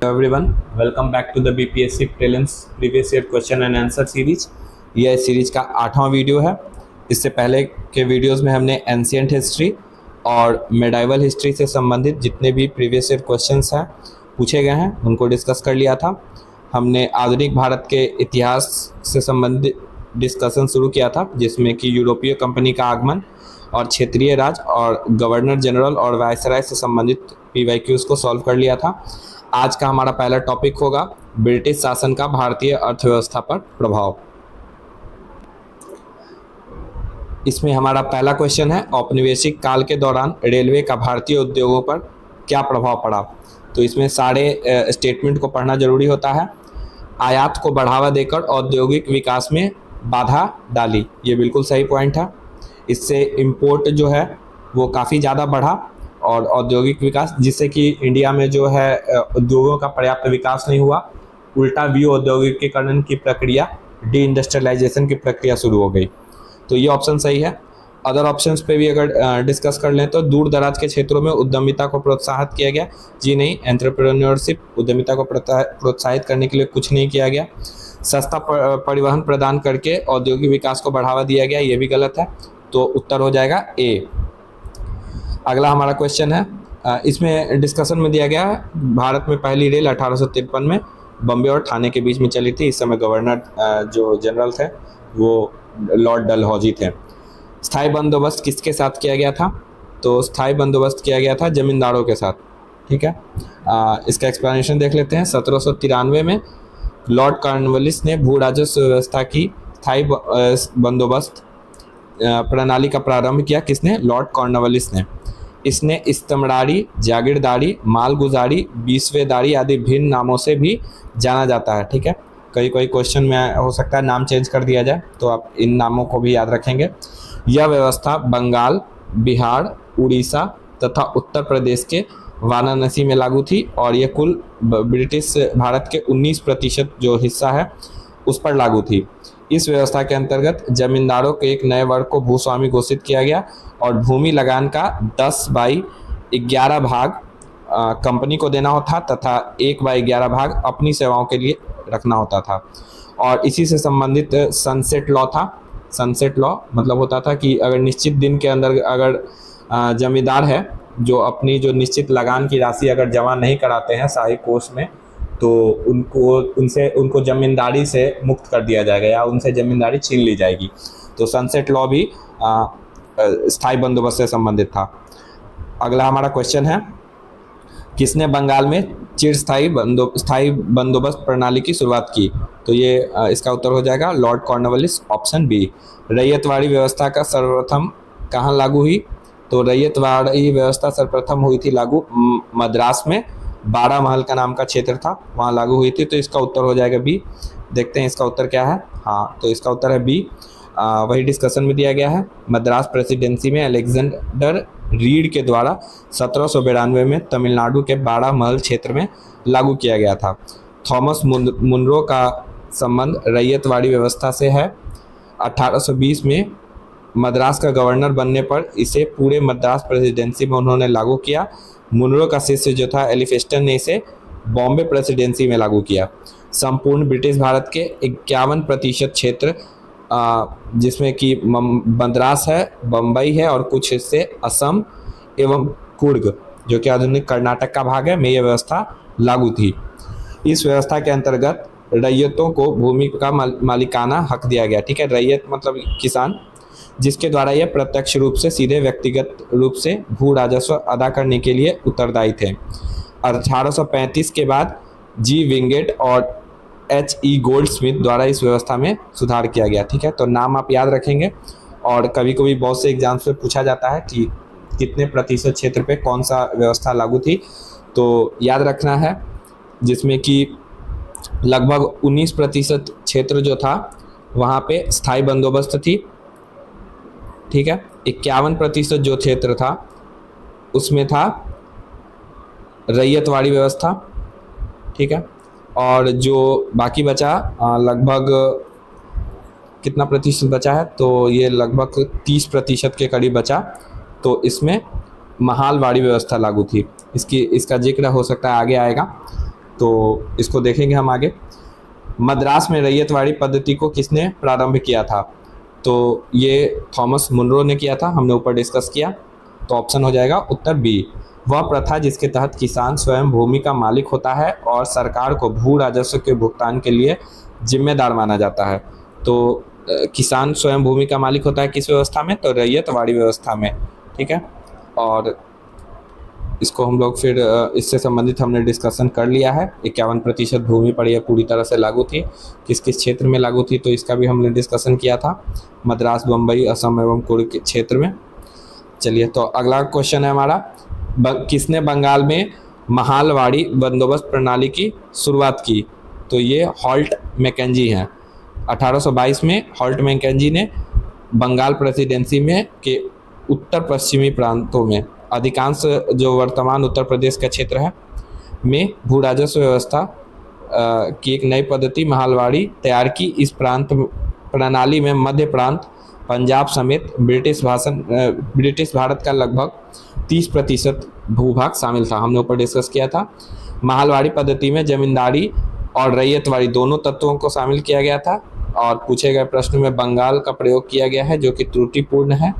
everyone, welcome back to the BPSC Prelims Previous Year Question and Answer series. यह इस series का 8वां video है। इससे पहले के वीडियोस में हमने एंशिएंट हिस्ट्री और मेडाइवल हिस्ट्री से संबंधित जितने भी प्रीवियस ईयर क्वेश्चंस हैं पूछे गए हैं उनको डिस्कस कर लिया था। हमने आधुनिक भारत के इतिहास से संबंधित डिस्कशन शुरू किया था, जिसमें कि यूरोपीय कंपनी का आगमन और क्षेत्रीय राज और गवर्नर जनरल और वायसराय से संबंधित PYQs को सॉल्व कर लिया था। आज का हमारा पहला टॉपिक होगा ब्रिटिश शासन का भारतीय अर्थव्यवस्था पर प्रभाव। इसमें हमारा पहला क्वेश्चन है, औपनिवेशिक काल के दौरान रेलवे का भारतीय उद्योगों पर क्या प्रभाव पड़ा। तो इसमें सारे स्टेटमेंट को पढ़ना जरूरी होता है। आयात को बढ़ावा देकर औद्योगिक विकास में बाधा डाली, ये बिल्कुल सही पॉइंट है। इससे इंपोर्ट जो है वो काफ़ी ज़्यादा बढ़ा और औद्योगिक विकास, जिससे कि इंडिया में जो है उद्योगों का पर्याप्त विकास नहीं हुआ, उल्टा व्यू औद्योगिकीकरण की प्रक्रिया, डी इंडस्ट्रियलाइजेशन की प्रक्रिया शुरू हो गई। तो ये ऑप्शन सही है। अदर ऑप्शंस पे भी अगर डिस्कस कर लें तो दूर दराज के क्षेत्रों में उद्यमिता को प्रोत्साहित किया गया। जी नहीं, एंटरप्रेन्योरशिप, उद्यमिता को प्रोत्साहित करने के लिए कुछ नहीं किया गया। सस्ता परिवहन प्रदान करके औद्योगिक विकास को बढ़ावा दिया गया, ये भी गलत है। तो उत्तर हो जाएगा ए। अगला हमारा क्वेश्चन है, इसमें डिस्कशन में दिया गया है भारत में पहली रेल 1853 में बॉम्बे और ठाणे के बीच में चली थी। इस समय गवर्नर जो जनरल थे वो लॉर्ड डलहौजी थे। स्थायी बंदोबस्त किसके साथ किया गया था। तो स्थायी बंदोबस्त किया गया था जमींदारों के साथ। ठीक है, इसका एक्सप्लेनेशन देख लेते हैं। 1793 में लॉर्ड कॉर्नवालिस ने भू राजस्व व्यवस्था की स्थायी बंदोबस्त प्रणाली का प्रारंभ किया। किसने? लॉर्ड कॉर्नवालिस ने। इसने इस्तमरारी, जागीरदारी, मालगुजारी, बीसवेदारी आदि भिन्न नामों से भी जाना जाता है। ठीक है, कोई क्वेश्चन में हो सकता है नाम चेंज कर दिया जाए, तो आप इन नामों को भी याद रखेंगे। यह व्यवस्था बंगाल, बिहार, उड़ीसा तथा उत्तर प्रदेश के वाराणसी में लागू थी और ये कुल ब्रिटिश भारत के 19% जो हिस्सा है उस पर लागू थी। इस व्यवस्था के अंतर्गत जमींदारों के एक नए वर्ग को भूस्वामी घोषित किया गया और भूमि लगान का 10/11 भाग कंपनी को देना होता तथा 1/11 भाग अपनी सेवाओं के लिए रखना होता था। और इसी से संबंधित सनसेट लॉ था। सनसेट लॉ मतलब होता था कि अगर निश्चित दिन के अंदर अगर जमींदार है जो अपनी जो निश्चित लगान की राशि अगर जमा नहीं कराते हैं शाही कोष में, तो उनको जमींदारी से मुक्त कर दिया जाएगा या उनसे जमींदारी छीन ली जाएगी। तो सनसेट लॉ भी स्थायी बंदोबस्त से संबंधित था। अगला हमारा क्वेश्चन है, किसने बंगाल में चिरस्थायी स्थायी बंदोबस्त प्रणाली की शुरुआत की। तो ये इसका उत्तर हो जाएगा Lord Cornwallis, option B. Ryotwari व्यवस्था का सर्वप्रथम कहाँ लागू हुई। तो रैयतवाड़ी व्यवस्था सर्वप्रथम हुई थी लागू मद्रास में, 12 महल का नाम का क्षेत्र था, वहाँ लागू हुई थी। तो इसका उत्तर हो जाएगा बी। देखते हैं इसका उत्तर क्या है। हाँ, तो इसका उत्तर है बी। वही डिस्कशन में दिया गया है। मद्रास प्रेसिडेंसी में अलेक्जेंडर रीड के द्वारा 1792 में तमिलनाडु के 12 महल क्षेत्र में लागू किया गया था। थॉमस मुनरो का संबंध रैयतवाड़ी व्यवस्था से है। 1820 में मद्रास का गवर्नर बनने पर इसे पूरे मद्रास प्रेसिडेंसी में उन्होंने लागू किया। मुनरो का शिष्य जो था एलिफेस्टन ने इसे बॉम्बे प्रेसिडेंसी में लागू किया। संपूर्ण ब्रिटिश भारत के 51% क्षेत्र जिसमें कि मद्रास है, बम्बई है और कुछ हिस्से असम एवं कुर्ग जो कि आधुनिक कर्नाटक का भाग है में यह व्यवस्था लागू थी। इस व्यवस्था के अंतर्गत रैयतों को भूमि का मालिकाना हक दिया गया। ठीक है, रैयत मतलब किसान, जिसके द्वारा यह प्रत्यक्ष रूप से सीधे व्यक्तिगत रूप से भू राजस्व अदा करने के लिए उत्तरदायी थे। 1835 के बाद जी विंगेट और HE गोल्डस्मिथ द्वारा इस व्यवस्था में सुधार किया गया। ठीक है, तो नाम आप याद रखेंगे और कभी कभी बहुत से एग्जाम्स में पूछा जाता है कि कितने प्रतिशत क्षेत्र पे कौन सा व्यवस्था लागू थी। तो याद रखना है, जिसमें कि लगभग 19% क्षेत्र जो था वहाँ पे स्थायी बंदोबस्त थी। ठीक है, 51% जो क्षेत्र था उसमें था रैयतवाड़ी व्यवस्था। ठीक है, और जो बाकी बचा लगभग कितना प्रतिशत बचा है, तो ये लगभग 30% के करीब बचा। तो इसमें महालवाड़ी व्यवस्था लागू थी। इसका जिक्र हो सकता है आगे आएगा। तो इसको देखेंगे हम आगे। मद्रास में रैयतवाड़ी पद्धति को किसने प्रारंभ किया था? तो ये थॉमस मुनरो ने किया था, हमने ऊपर डिस्कस किया। तो ऑप्शन हो जाएगा उत्तर बी। वह प्रथा जिसके तहत किसान स्वयं भूमि का मालिक होता है और सरकार को भू राजस्व के भुगतान के लिए जिम्मेदार माना जाता है। तो किसान स्वयं भूमि का मालिक होता है किस व्यवस्था में? तो रैयतवाड़ी व्यवस्था में। ठीक है, और इसको हम लोग फिर इससे संबंधित हमने डिस्कशन कर लिया है। 51% भूमि पर यह पूरी तरह से लागू थी। किस किस क्षेत्र में लागू थी तो इसका भी हमने डिस्कशन किया था, मद्रास, बम्बई, असम एवं कुर्ग के क्षेत्र में। चलिए, तो अगला क्वेश्चन है हमारा, किसने बंगाल में महालवाड़ी बंदोबस्त प्रणाली की शुरुआत की? तो ये हॉल्ट मैकेंजी हैं। 1822 में हॉल्ट मैकेंजी ने बंगाल प्रेसिडेंसी में के उत्तर पश्चिमी प्रांतों में, अधिकांश जो वर्तमान उत्तर प्रदेश का क्षेत्र है, में भू राजस्व व्यवस्था की एक नई पद्धति महालवाड़ी तैयार की। इस प्रांत प्रणाली में मध्य प्रांत, पंजाब समेत ब्रिटिश भारत का लगभग 30% भूभाग शामिल था। हमने ऊपर डिस्कस किया था। महालवाड़ी पद्धति में जमींदारी और रैयतवाड़ी दोनों तत्वों को शामिल किया गया था और पूछे गए प्रश्न में बंगाल का प्रयोग किया गया है, जो कि त्रुटिपूर्ण है।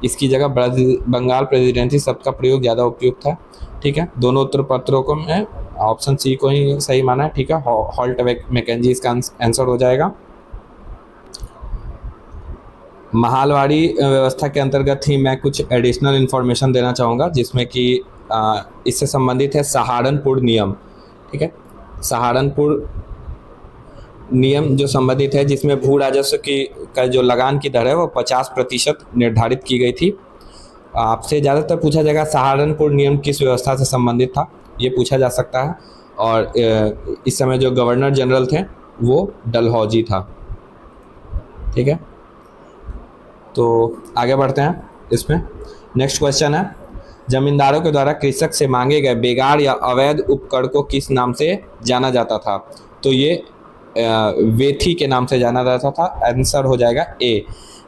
इसकी जगह बंगाल प्रेसिडेंसी शब्द का प्रयोग ज़्यादा उपयुक्त है। ठीक है, दोनों उत्तर पत्रों को मैं ऑप्शन सी को ही सही माना है। ठीक है, हॉल्ट मैकेंजी इसका आंसर हो जाएगा। महालवाड़ी व्यवस्था के अंतर्गत ही मैं कुछ एडिशनल इन्फॉर्मेशन देना चाहूँगा, जिसमें कि इससे संबंधित है सहारनपुर नियम। ठीक है, सहारनपुर नियम जो संबंधित है, जिसमें भू राजस्व का जो लगान की दर है वो 50% निर्धारित की गई थी। आपसे ज़्यादातर पूछा जाएगा सहारनपुर नियम किस व्यवस्था से संबंधित था, ये पूछा जा सकता है। और इस समय जो गवर्नर जनरल थे वो डलहौजी था। ठीक है, तो आगे बढ़ते हैं इसमें। नेक्स्ट क्वेश्चन है, जमींदारों के द्वारा कृषक से मांगे गए बेगार या अवैध उपकर को किस नाम से जाना जाता था? तो ये वेथी के नाम से जाना जाता था। आंसर हो जाएगा ए।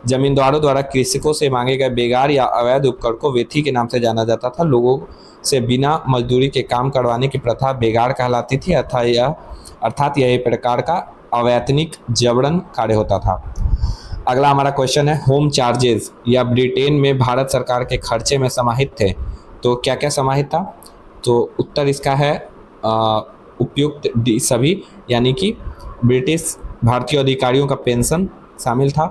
जमींदारों द्वारा कृषकों से मांगे गए बेगार या अवैध उपकर को वेथी के नाम से जाना जाता था। लोगों से बिना मजदूरी के काम करवाने की प्रथा बेगार कहलाती थी, अर्थात यह एक प्रकार का अवैतनिक जबरन कार्य होता था। अगला हमारा क्वेश्चन है, होम चार्जेस या ब्रिटेन में भारत सरकार के खर्चे में समाहित थे। तो क्या क्या समाहित था? तो उत्तर इसका है उपयुक्त सभी, यानी कि ब्रिटिश भारतीय अधिकारियों का पेंशन शामिल था,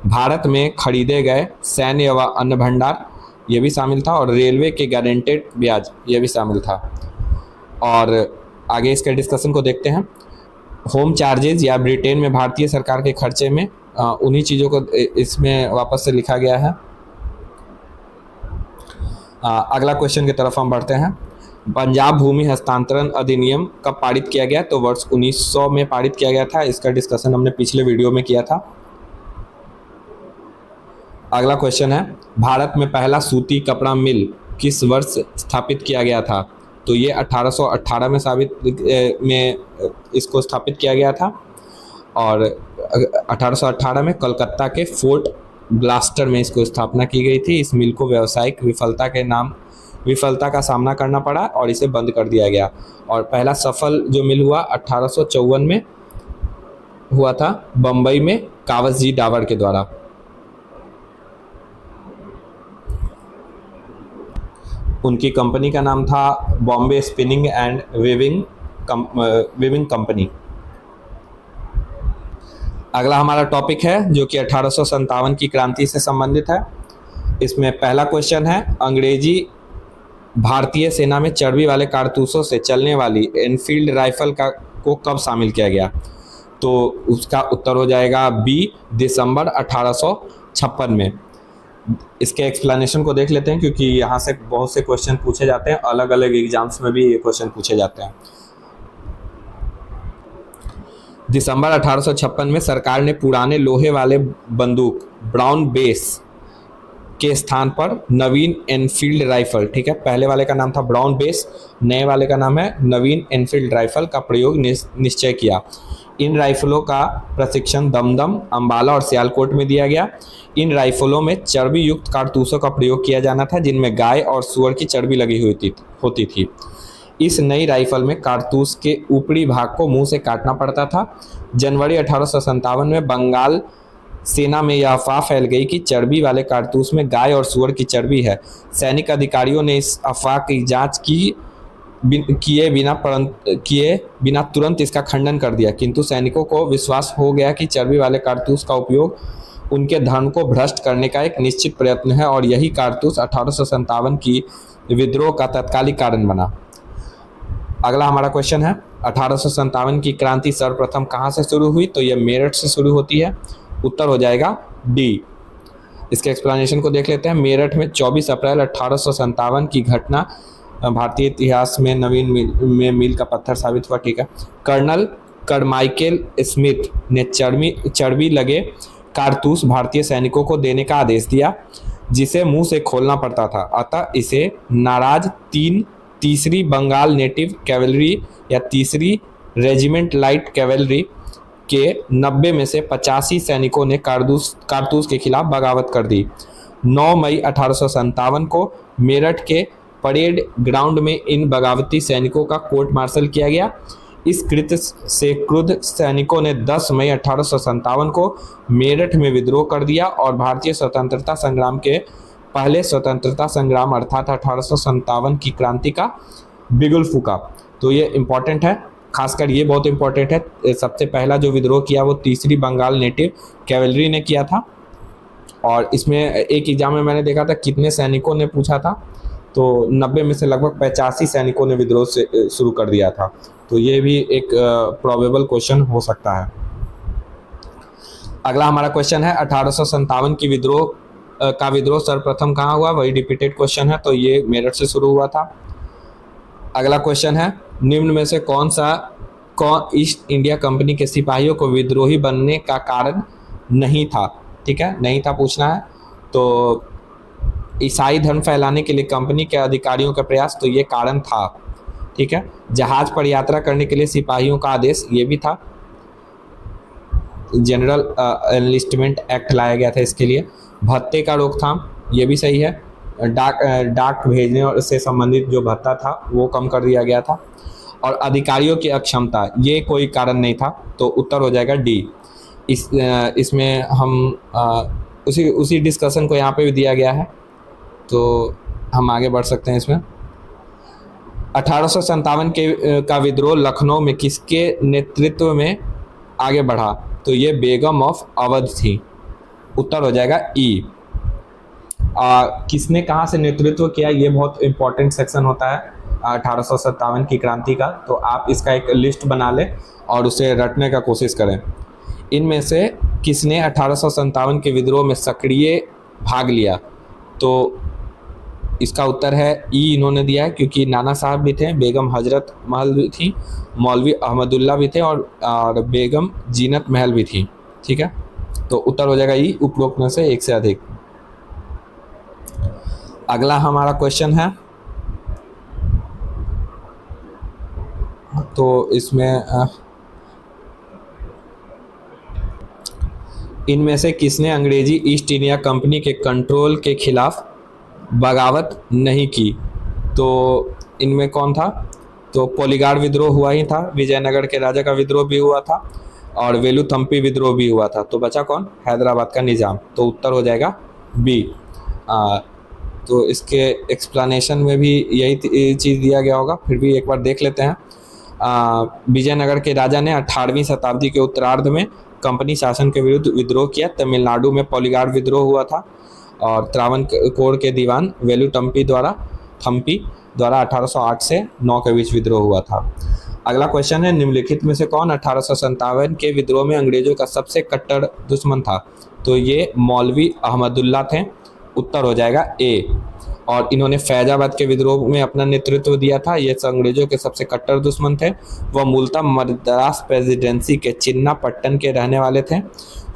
भारत में खरीदे गए सैन्य व अन्न भंडार ये भी शामिल था, और रेलवे के गारंटेड ब्याज ये भी शामिल था। और आगे इसके डिस्कशन को देखते हैं। होम चार्जेस या ब्रिटेन में भारतीय सरकार के खर्चे में उन्हीं चीज़ों को इसमें वापस से लिखा गया है। अगला क्वेश्चन की तरफ हम बढ़ते हैं। पंजाब भूमि हस्तांतरण अधिनियम कब पारित किया गया? तो वर्ष 1900 में पारित किया गया था। इसका डिस्कशन हमने पिछले वीडियो में किया था। अगला क्वेश्चन है, भारत में पहला सूती कपड़ा मिल किस वर्ष स्थापित किया गया था? तो ये 1818 में इसको स्थापित किया गया था, और 1818 में कलकत्ता के फोर्ट ग्लास्टर में इसको स्थापना की गई थी। इस मिल को व्यावसायिक विफलता का सामना करना पड़ा और इसे बंद कर दिया गया। और पहला सफल जो मिल हुआ 1854 में हुआ था, बम्बई में कावस जी डावर के द्वारा। उनकी कंपनी का नाम था Bombay spinning and weaving company. अगला हमारा टॉपिक है जो कि 1857 की क्रांति से संबंधित है। इसमें पहला क्वेश्चन है, अंग्रेजी भारतीय सेना में चर्बी वाले कारतूसों से चलने वाली एनफील्ड राइफल को कब शामिल किया गया? तो उसका उत्तर हो जाएगा बी, दिसंबर 1856 में। इसके एक्सप्लेनेशन को देख लेते हैं, क्योंकि यहाँ से बहुत से क्वेश्चन पूछे जाते हैं, अलग अलग एग्जाम्स में भी ये क्वेश्चन पूछे जाते हैं। दिसंबर 1856 में सरकार ने पुराने लोहे वाले बंदूक ब्राउन बेस के स्थान पर नवीन एनफील्ड राइफल, ठीक है, पहले वाले का नाम था ब्राउन बेस, नए वाले का नाम है नवीन एनफील्ड राइफल का प्रयोग निश्चय किया। इन राइफलों का प्रशिक्षण दमदम, अंबाला और सियालकोट में दिया गया। इन राइफलों में चर्बी युक्त कारतूसों का प्रयोग किया जाना था, जिनमें गाय और सूअर की चर्बी लगी हुई होती थी। इस नई राइफल में कारतूस के ऊपरी भाग को मुंह से काटना पड़ता था। जनवरी 1857 में बंगाल सेना में यह अफवाह फैल गई कि चर्बी वाले कारतूस में गाय और सूअर की चर्बी है। सैनिक अधिकारियों ने इस अफवाह की जांच किए बिना तुरंत इसका खंडन कर दिया, किंतु सैनिकों को विश्वास हो गया कि चर्बी वाले कारतूस का उपयोग उनके धर्म को भ्रष्ट करने का एक निश्चित प्रयत्न है और यही कारतूस 1857 की विद्रोह का तत्कालिक कारण बना। अगला हमारा क्वेश्चन है 1857 की क्रांति सर्वप्रथम कहाँ से शुरू हुई? तो यह मेरठ से शुरू होती है। उत्तर हो जाएगा डी। इसके एक्सप्लेनेशन को देख लेते हैं। मेरठ में 24 अप्रैल 1857 की घटना भारतीय इतिहास में नवीन मील का पत्थर साबित हुआ। ठीक है। कर्नल करमाइकेल स्मिथ ने चर्बी लगे कारतूस भारतीय सैनिकों को देने का आदेश दिया, जिसे मुंह से खोलना पड़ता था। अतः इसे नाराज तीसरी बंगाल नेटिव कैवलरी या तीसरी रेजिमेंट लाइट कैवलरी के 90 में से 85 सैनिकों ने कारतूस के खिलाफ बगावत कर दी। 9 मई 1857 को मेरठ के परेड ग्राउंड में इन बगावती सैनिकों का कोर्ट मार्शल किया गया। इस कृत्य से क्रुद्ध सैनिकों ने 10 मई 1857 को मेरठ में विद्रोह कर दिया और भारतीय स्वतंत्रता संग्राम के पहले स्वतंत्रता संग्राम अर्थात 1857 की क्रांति का बिगुल फूका। तो ये इम्पोर्टेंट है, खासकर ये बहुत इम्पोर्टेंट है। सबसे पहला जो विद्रोह किया वो तीसरी बंगाल नेटिव कैवलरी ने किया था और इसमें एक एग्जाम में मैंने देखा था कितने सैनिकों ने पूछा था, तो 90 में से लगभग 85 सैनिकों ने विद्रोह से शुरू कर दिया था। तो ये भी एक प्रोबेबल क्वेश्चन हो सकता है। अगला हमारा क्वेश्चन है 1857 की विद्रोह सर्वप्रथम कहाँ हुआ? वही रिपीटेड क्वेश्चन है, तो ये मेरठ से शुरू हुआ था। अगला क्वेश्चन है निम्न में से कौन ईस्ट इंडिया कंपनी के सिपाहियों को विद्रोही बनने का कारण नहीं था? ठीक है, नहीं था पूछना है। तो ईसाई धर्म फैलाने के लिए कंपनी के अधिकारियों का प्रयास, तो ये कारण था। ठीक है। जहाज पर यात्रा करने के लिए सिपाहियों का आदेश, ये भी था। जनरल एनलिस्टमेंट एक्ट लाया गया था इसके लिए। भत्ते का रोकथाम, ये भी सही है। डाक भेजने से संबंधित जो भत्ता था वो कम कर दिया गया था। और अधिकारियों की अक्षमता, ये कोई कारण नहीं था। तो उत्तर हो जाएगा डी। इसमें हम उसी डिस्कशन को यहाँ पे भी दिया गया है, तो हम आगे बढ़ सकते हैं इसमें। 1857 का विद्रोह लखनऊ में किसके नेतृत्व में आगे बढ़ा? तो ये बेगम ऑफ अवध थी। उत्तर हो जाएगा ई। किसने कहाँ से नेतृत्व किया, ये बहुत इंपॉर्टेंट सेक्शन होता है 1857 की क्रांति का। तो आप इसका एक लिस्ट बना लें और उसे रटने का कोशिश करें। इनमें से किसने 1857 के विद्रोह में सक्रिय भाग लिया? तो इसका उत्तर है ई, इन्होंने दिया है, क्योंकि नाना साहब भी थे, बेगम हजरत महल भी थी, मौलवी अहमदुल्ला भी थे और बेगम जीनत महल भी थी। ठीक है, तो उत्तर हो जाएगा ई, उपरोक्त में से एक से अधिक। अगला हमारा क्वेश्चन है, तो इसमें इनमें से किसने अंग्रेजी ईस्ट इंडिया कंपनी के कंट्रोल के खिलाफ बगावत नहीं की? तो इनमें कौन था? तो पोलीगार विद्रोह हुआ ही था, विजयनगर के राजा का विद्रोह भी हुआ था और वेलुथम्पी विद्रोह भी हुआ था। तो बचा कौन? हैदराबाद का निज़ाम। तो उत्तर हो जाएगा बी। तो इसके एक्सप्लेनेशन में भी यही चीज़ दिया गया होगा, फिर भी एक बार देख लेते हैं। विजयनगर के राजा ने 18वीं शताब्दी के उत्तरार्ध में कंपनी शासन के विरुद्ध विद्रोह किया। तमिलनाडु में पोलीगार विद्रोह हुआ था और त्रावणकोर के दीवान वेलुथम्पी द्वारा 1808 से 9 के बीच विद्रोह हुआ था। अगला क्वेश्चन है, निम्नलिखित में से कौन 1857 के विद्रोह में अंग्रेजों का सबसे कट्टर दुश्मन था? तो ये मौलवी अहमदुल्ला थे। उत्तर हो जाएगा ए। और इन्होंने फैजाबाद के विद्रोह में अपना नेतृत्व दिया था। ये अंग्रेजों के सबसे कट्टर दुश्मन थे। वह मूलतः मद्रास प्रेसिडेंसी के चिन्नापट्टन के रहने वाले थे।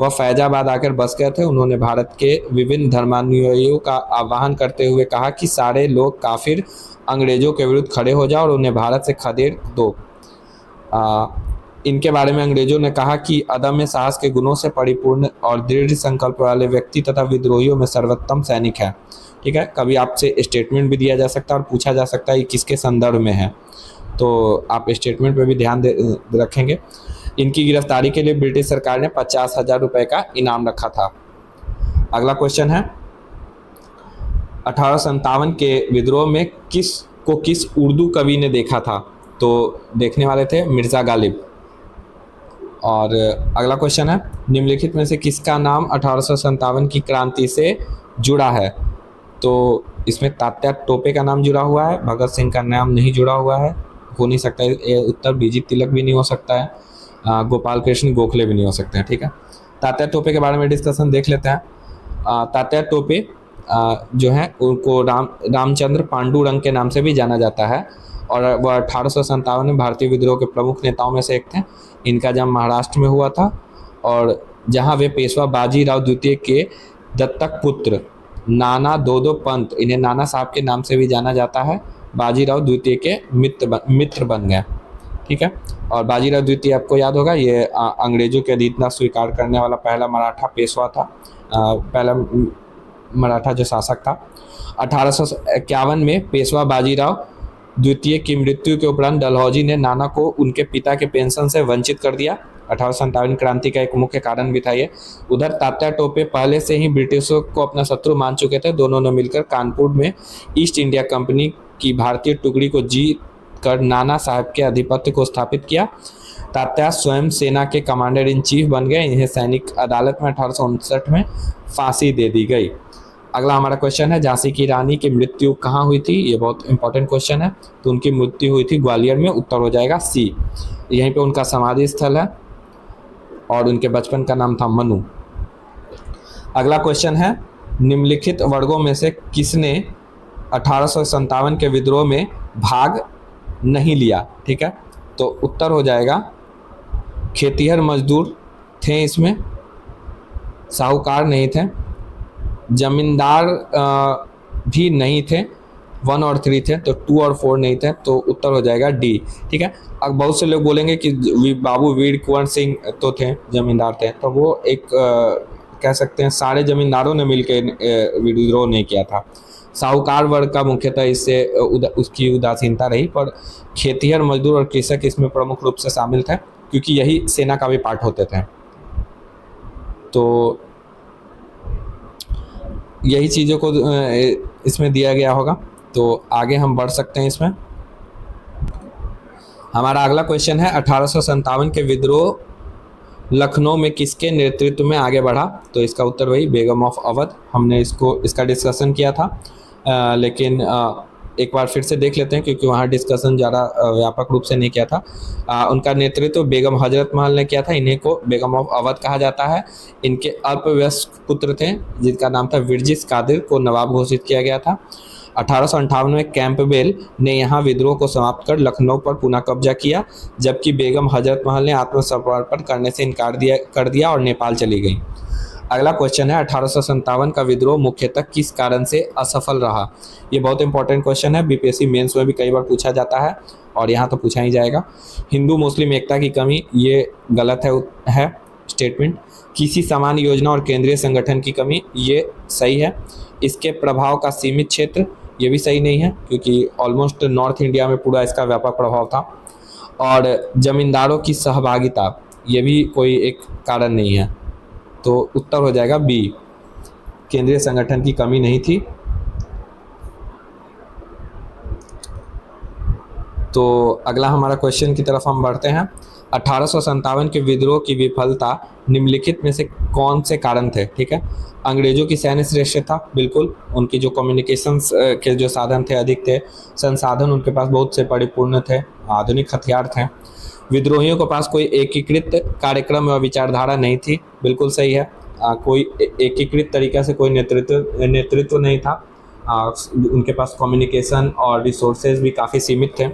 वह फैजाबाद आकर बस गए थे। उन्होंने भारत के विभिन्न धर्मानुयायियों का आह्वान करते हुए कहा कि सारे लोग काफिर अंग्रेजों के विरुद्ध खड़े हो जाओ और उन्हें भारत से खदेड़ दो। इनके बारे में अंग्रेजों ने कहा कि अदम्य साहस के गुणों से परिपूर्ण और दृढ़ संकल्प वाले व्यक्ति तथा विद्रोहियों में सर्वोत्तम सैनिक है। ठीक है, कभी आपसे स्टेटमेंट भी दिया जा सकता है और पूछा जा सकता है कि किसके संदर्भ में है, तो आप स्टेटमेंट पे भी ध्यान रखेंगे। इनकी गिरफ्तारी के लिए ब्रिटिश सरकार ने 50,000 रुपये का इनाम रखा था। अगला क्वेश्चन है 1857 के विद्रोह में किस उर्दू कवि ने देखा था? तो देखने वाले थे मिर्ज़ा गालिब। और अगला क्वेश्चन है निम्नलिखित में से किसका नाम 1857 की क्रांति से जुड़ा है? तो इसमें तात्या टोपे का नाम जुड़ा हुआ है, भगत सिंह का नाम नहीं जुड़ा हुआ है, हो नहीं सकता है ये उत्तर। बीजी तिलक भी नहीं हो सकता है, गोपाल कृष्ण गोखले भी नहीं हो सकते हैं। ठीक है, तात्या टोपे के बारे में डिस्कशन देख लेते हैं। तात्या टोपे जो है उनको रामचंद्र पांडुरंग के नाम से भी जाना जाता है और वह 1857 में भारतीय विद्रोह के प्रमुख नेताओं में से एक थे। इनका जन्म महाराष्ट्र में हुआ था और जहां वे पेशवा बाजीराव द्वितीय के दत्तक पुत्र नाना दो पंत, इन्हें नाना साहब के नाम से भी जाना जाता है, बाजीराव द्वितीय के मित्र बन गए। ठीक है, और बाजीराव द्वितीय आपको याद होगा ये अंग्रेजों के अधीनता स्वीकार करने वाला पहला मराठा पेशवा था, पहला मराठा जो शासक था। 1851 में पेशवा बाजीराव द्वितीय की मृत्यु के उपरांत डलहौजी ने नाना को उनके पिता के पेंशन से वंचित कर दिया। 1857 क्रांति का एक मुख्य कारण भी था ये। उधर तात्या टोपे पहले से ही ब्रिटिशों को अपना शत्रु मान चुके थे। दोनों ने मिलकर कानपुर में ईस्ट इंडिया कंपनी की भारतीय टुकड़ी को जीत कर नाना साहब के आधिपत्य को स्थापित किया। तात्या स्वयं सेना के कमांडर इन चीफ बन गए। इन्हें सैनिक अदालत में 1859 में फांसी दे दी गई। अगला हमारा क्वेश्चन है झांसी की रानी की मृत्यु कहाँ हुई थी? ये बहुत इंपॉर्टेंट क्वेश्चन है। तो उनकी मृत्यु हुई थी ग्वालियर में। उत्तर हो जाएगा सी, यहीं पे उनका समाधि स्थल है और उनके बचपन का नाम था मनु। अगला क्वेश्चन है निम्नलिखित वर्गों में से किसने 1857 के विद्रोह में भाग नहीं लिया? ठीक है, तो उत्तर हो जाएगा खेतिहर मजदूर थे, इसमें साहूकार नहीं थे, जमींदार भी नहीं थे, 1 और 3 थे, तो 2 और 4 नहीं थे, तो उत्तर हो जाएगा डी। ठीक है, अब बहुत से लोग बोलेंगे कि बाबू वीर कुंवर सिंह तो थे, जमींदार थे, तो वो एक कह सकते हैं सारे जमींदारों ने मिलकर विद्रोह नहीं किया था। साहूकार वर्ग का मुख्यतः इससे उसकी उदासीनता रही, पर खेतिहर मजदूर और कृषक इसमें प्रमुख रूप से शामिल थे क्योंकि यही सेना का भी पार्ट होते थे। तो यही चीज़ों को इसमें दिया गया होगा। तो आगे हम बढ़ सकते हैं इसमें। हमारा अगला क्वेश्चन है 1857 के विद्रोह लखनऊ में किसके नेतृत्व में आगे बढ़ा? तो इसका उत्तर वही बेगम ऑफ अवध। हमने इसका डिस्कशन किया था, लेकिन एक बार फिर से देख लेते हैं क्योंकि वहाँ डिस्कशन ज़्यादा व्यापक रूप से नहीं किया था। उनका नेतृत्व बेगम हजरत महल ने किया था। इन्हीं को बेगम ऑफ अवध कहा जाता है। इनके अल्पवयस्क पुत्र थे जिनका नाम था विरजिस कादिर, को नवाब घोषित किया गया था। 1858 में कैंपबेल ने यहाँ विद्रोह को समाप्त कर लखनऊ पर पुनः कब्जा किया, जबकि बेगम हजरत महल ने आत्मसमर्पण करने से इनकार कर दिया और नेपाल चली गई। अगला क्वेश्चन है 1857 का विद्रोह मुख्यतः किस कारण से असफल रहा? ये बहुत इंपॉर्टेंट क्वेश्चन है, बीपीएससी मेंस में भी कई बार पूछा जाता है और यहाँ तो पूछा ही जाएगा। हिंदू मुस्लिम एकता की कमी, ये गलत है स्टेटमेंट। किसी समान योजना और केंद्रीय संगठन की कमी, ये सही है। इसके प्रभाव का सीमित क्षेत्र, ये भी सही नहीं है क्योंकि ऑलमोस्ट नॉर्थ इंडिया में पूरा इसका व्यापक प्रभाव था। और जमींदारों की सहभागिता, ये भी कोई एक कारण नहीं है। तो उत्तर हो जाएगा बी, केंद्रीय संगठन की कमी नहीं थी। तो अगला हमारा क्वेश्चन की तरफ हम बढ़ते हैं। 1857 के विद्रोह की विफलता निम्नलिखित में से कौन से कारण थे? ठीक है, अंग्रेजों की सैन्य श्रेष्ठता, बिल्कुल। उनकी जो कम्युनिकेशंस के जो साधन थे अधिक थे, संसाधन उनके पास बहुत से परिपूर्ण थे, आधुनिक हथियार थे। विद्रोहियों के पास कोई एकीकृत कार्यक्रम व विचारधारा नहीं थी, बिल्कुल सही है। कोई एकीकृत तरीक़े से कोई नेतृत्व नहीं था। उनके पास कम्युनिकेशन और रिसोर्सेज भी काफ़ी सीमित थे।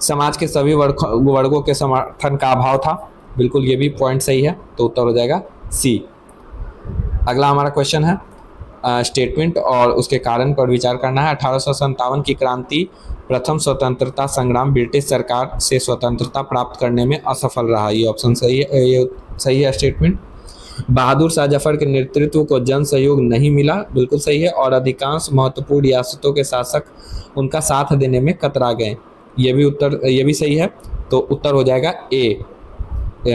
समाज के सभी वर्गों के समर्थन का अभाव था, बिल्कुल ये भी पॉइंट सही है। तो उत्तर हो जाएगा सी। अगला हमारा क्वेश्चन है स्टेटमेंट और उसके कारण पर विचार करना है। 1857 की क्रांति प्रथम स्वतंत्रता संग्राम ब्रिटिश सरकार से स्वतंत्रता प्राप्त करने में असफल रहा। ये ऑप्शन सही है, ये सही है स्टेटमेंट। बहादुर शाह जफर के नेतृत्व को जन सहयोग नहीं मिला, बिल्कुल सही है। और अधिकांश महत्वपूर्ण रियासतों के शासक उनका साथ देने में कतरा गए, ये भी सही है। तो उत्तर हो जाएगा ए।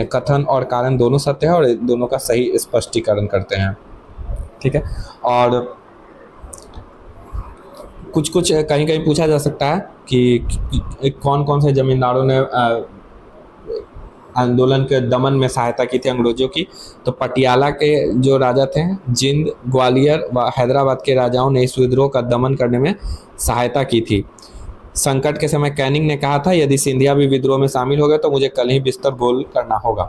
कथन और कारण दोनों सत्य है और दोनों का सही स्पष्टीकरण करते हैं, ठीक है। और कुछ कहीं कहीं पूछा जा सकता है कि कौन कौन से जमींदारों ने आंदोलन के दमन में सहायता की थी अंग्रेजों की। तो पटियाला के जो राजा थे, जिंद, ग्वालियर व हैदराबाद के राजाओं ने इस विद्रोह का दमन करने में सहायता की थी। संकट के समय कैनिंग ने कहा था, यदि सिंधिया भी विद्रोह में शामिल हो गए तो मुझे कल ही बिस्तर गोल करना होगा।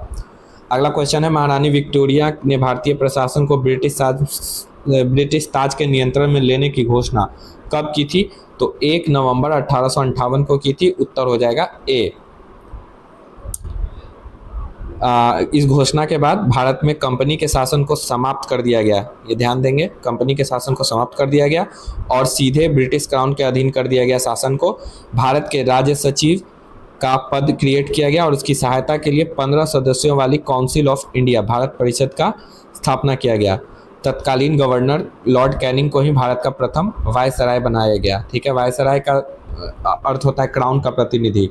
अगला क्वेश्चन है, महारानी विक्टोरिया ने भारतीय प्रशासन को ब्रिटिश ताज के नियंत्रण में लेने की घोषणा कब की थी। तो 1 नवंबर 1858 को की थी। उत्तर हो जाएगा ए। इस घोषणा के बाद भारत में कंपनी के शासन को समाप्त कर दिया गया। ये ध्यान देंगे, कंपनी के शासन को समाप्त कर दिया गया और सीधे ब्रिटिश क्राउन के अधीन कर दिया गया शासन को। भारत के राज्य सचिव का पद क्रिएट किया गया और उसकी सहायता के लिए 15 सदस्यों वाली काउंसिल ऑफ इंडिया भारत परिषद का स्थापना किया गया। तत्कालीन गवर्नर लॉर्ड कैनिंग को ही भारत का प्रथम वायसराय बनाया गया, ठीक है। वायसराय का अर्थ होता है क्राउन का प्रतिनिधि।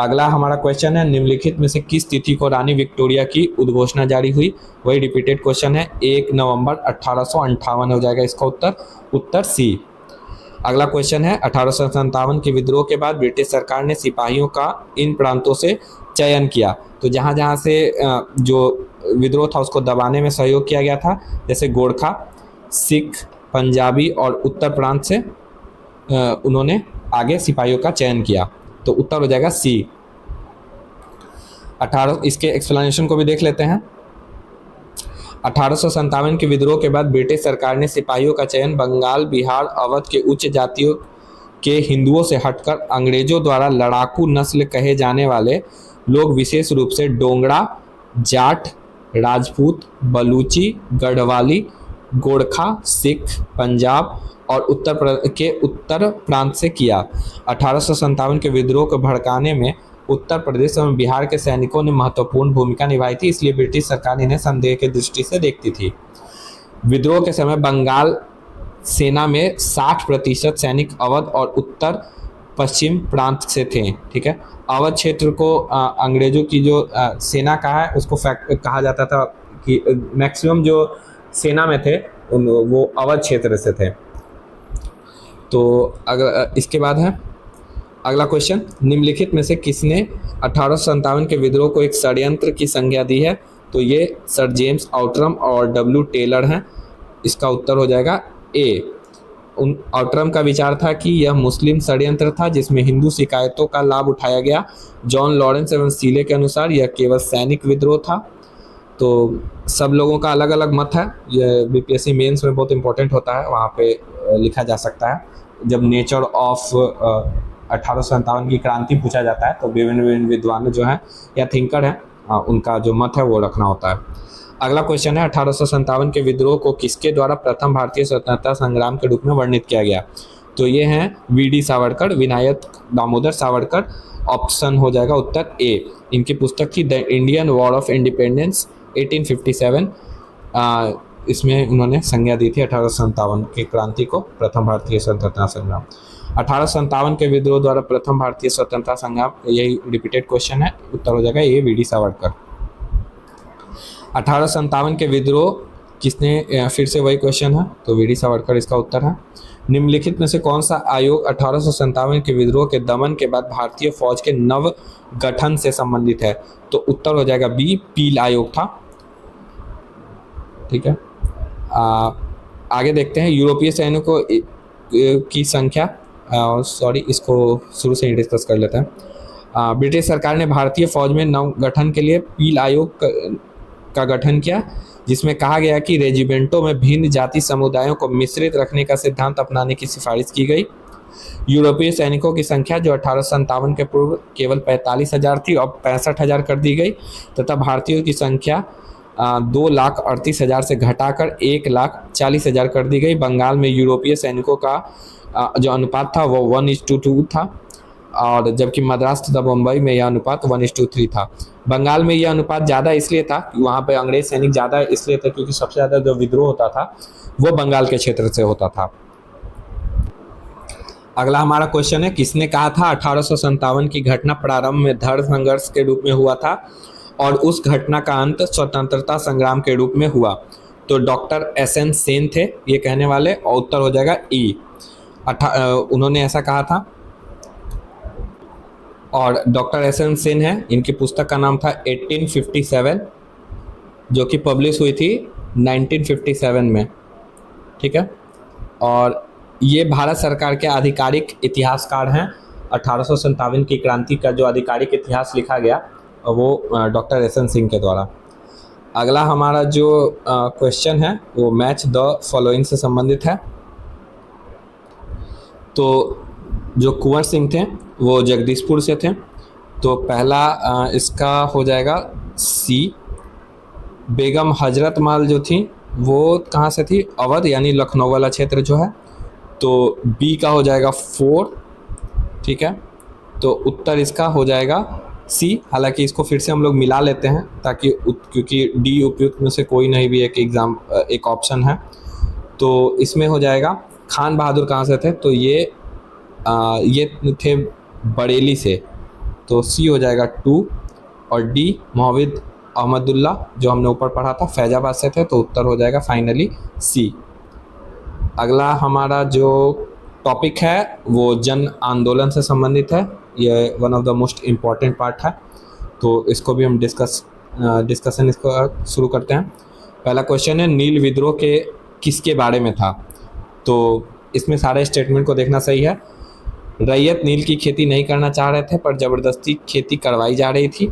अगला हमारा क्वेश्चन है, निम्नलिखित में से किस तिथि को रानी विक्टोरिया की उद्घोषणा जारी हुई। वही रिपीटेड क्वेश्चन है, 1 नवंबर 1858 हो जाएगा इसका उत्तर सी। अगला क्वेश्चन है, 1857 के विद्रोह के बाद ब्रिटिश सरकार ने सिपाहियों का इन प्रांतों से चयन किया। तो जहाँ जहाँ से जो विद्रोह था उसको दबाने में सहयोग किया गया था, जैसे गोरखा, सिख, पंजाबी और उत्तर प्रांत से उन्होंने आगे सिपाहियों का चयन किया। तो उत्तर हो जाएगा सी। इसके एक्सप्लेनेशन को भी देख लेते हैं। 1857 के विद्रोह के बाद ब्रिटिश सरकार ने सिपाहियों का चयन बंगाल, बिहार, अवध के उच्च जातियों के हिंदुओं से हटकर अंग्रेजों द्वारा लड़ाकू नस्ल कहे जाने वाले लोग, विशेष रूप से डोंगरा, जाट, राजपूत, बलूची, गढ़वाली, गोरखा, सिख, पंजाब और उत्तर प्रांत से किया। 1857 के विद्रोह को भड़काने में उत्तर प्रदेश एवं बिहार के सैनिकों ने महत्वपूर्ण भूमिका निभाई थी, इसलिए ब्रिटिश सरकार इन्हें संदेह की दृष्टि से देखती थी। विद्रोह के समय बंगाल सेना में 60% सैनिक अवध और उत्तर पश्चिम प्रांत से थे, ठीक है। अवध क्षेत्र को अंग्रेजों की जो सेना का है उसको कहा जाता था कि मैक्सिमम जो सेना में थे वो अवध क्षेत्र से थे। तो इसके बाद है अगला क्वेश्चन, निम्नलिखित में से किसने 1857 के विद्रोह को एक षड्यंत्र की संज्ञा दी है। तो ये सर जेम्स आउटरम और डब्ल्यू टेलर हैं। इसका उत्तर हो जाएगा ए। आउटरम का विचार था कि यह मुस्लिम षड्यंत्र था जिसमें हिंदू शिकायतों का लाभ उठाया गया। जॉन लॉरेंस एवं सीले के अनुसार यह केवल सैनिक विद्रोह था। तो सब लोगों का अलग अलग मत है। यह बीपीएससी मेंस में बहुत इंपॉर्टेंट होता है, वहाँ पे लिखा जा सकता है। जब नेचर ऑफ 1857 की क्रांति पूछा जाता है तो विभिन्न विद्वान जो हैं या थिंकर हैं उनका जो मत है वो रखना होता है। अगला क्वेश्चन है, 1857 के विद्रोह को किसके द्वारा प्रथम भारतीय स्वतंत्रता संग्राम के रूप में वर्णित किया गया। तो ये हैं वीडी सावरकर, विनायक दामोदर सावरकर। ऑप्शन हो जाएगा उत्तर ए। इनकी पुस्तक थी the Indian war of independence 1857। इसमें उन्होंने संज्ञा दी थी 1857 की क्रांति को प्रथम भारतीय स्वतंत्रता संग्राम। 1857 के विद्रोह द्वारा प्रथम भारतीय स्वतंत्रता संग्राम, यही रिपीटेड क्वेश्चन है। उत्तर हो जाएगा ये वीडी सावरकर। 1857 के विद्रोह किसने, फिर से वही क्वेश्चन है तो वीडी सावरकर इसका उत्तर है। निम्नलिखित में से कौन सा आयोग 1857 के विद्रोह के दमन के बाद भारतीय फौज के नव गठन से संबंधित है। तो उत्तर हो जाएगा बी, पील आयोग था, ठीक है। आगे देखते हैं, यूरोपीय सैनिकों की संख्या, इसको शुरू से ही डिस्कस कर लेते हैं। ब्रिटिश सरकार ने भारतीय फौज में नव गठन के लिए पील आयोग का गठन किया, जिसमें कहा गया कि रेजिमेंटों में भिन्न जाति समुदायों को मिश्रित रखने का सिद्धांत अपनाने की सिफारिश की गई। यूरोपीय सैनिकों की संख्या जो 1857 के पूर्व केवल 45,000 थी अब 65,000 कर दी गई, तथा भारतीयों की संख्या 2,38,000 से घटाकर 1,40,000 कर दी गई। बंगाल में यूरोपीय सैनिकों का जो अनुपात था वो 1:2 था, और जबकि मद्रास तथा बम्बई में यह अनुपात 1:3 था। बंगाल में यह अनुपात ज़्यादा इसलिए था, वहाँ पे अंग्रेज सैनिक ज़्यादा इसलिए थे क्योंकि सबसे ज़्यादा जो विद्रोह होता था वो बंगाल के क्षेत्र से होता था। अगला हमारा क्वेश्चन है, किसने कहा था 1857 की घटना प्रारंभ में धर्म संघर्ष के रूप में हुआ था और उस घटना का अंत स्वतंत्रता संग्राम के रूप में हुआ? तो डॉक्टर एस.एन. सेन थे ये कहने वाले, और उत्तर हो जाएगा ई। उन्होंने ऐसा कहा था। और डॉक्टर एस.एन. सेन है, इनकी पुस्तक का नाम था 1857, जो कि पब्लिश हुई थी 1957 में। ठीक है, और ये भारत सरकार के आधिकारिक इतिहासकार हैं। 1857 की क्रांति का जो आधिकारिक इतिहास लिखा गया वो डॉक्टर एस.एन. सिंह के द्वारा। अगला हमारा जो क्वेश्चन है वो मैच द फॉलोइंग से संबंधित है। तो जो कुंवर सिंह थे वो जगदीशपुर से थे, तो पहला इसका हो जाएगा सी। बेगम हजरत महल जो थी वो कहाँ से थी? अवध यानी लखनऊ वाला क्षेत्र जो है, तो बी का हो जाएगा 4। ठीक है, तो उत्तर इसका हो जाएगा सी। हालांकि इसको फिर से हम लोग मिला लेते हैं ताकि क्योंकि डी उपयुक्त में से कोई नहीं भी एक ऑप्शन है, तो इसमें हो जाएगा खान बहादुर कहाँ से थे? तो ये थे बरेली से, तो सी हो जाएगा 2। और डी मोहम्मद अहमदुल्ला जो हमने ऊपर पढ़ा था फैजाबाद से थे, तो उत्तर हो जाएगा फाइनली सी। अगला हमारा जो टॉपिक है वो जन आंदोलन से संबंधित है। ये one of the most important part है, तो इसको भी हम डिस्कशन इसको शुरू करते हैं। पहला क्वेश्चन है, नील विद्रोह के किसके बारे में था? तो इसमें सारे स्टेटमेंट को देखना सही है। रैयत नील की खेती नहीं करना चाह रहे थे पर ज़बरदस्ती खेती करवाई जा रही थी।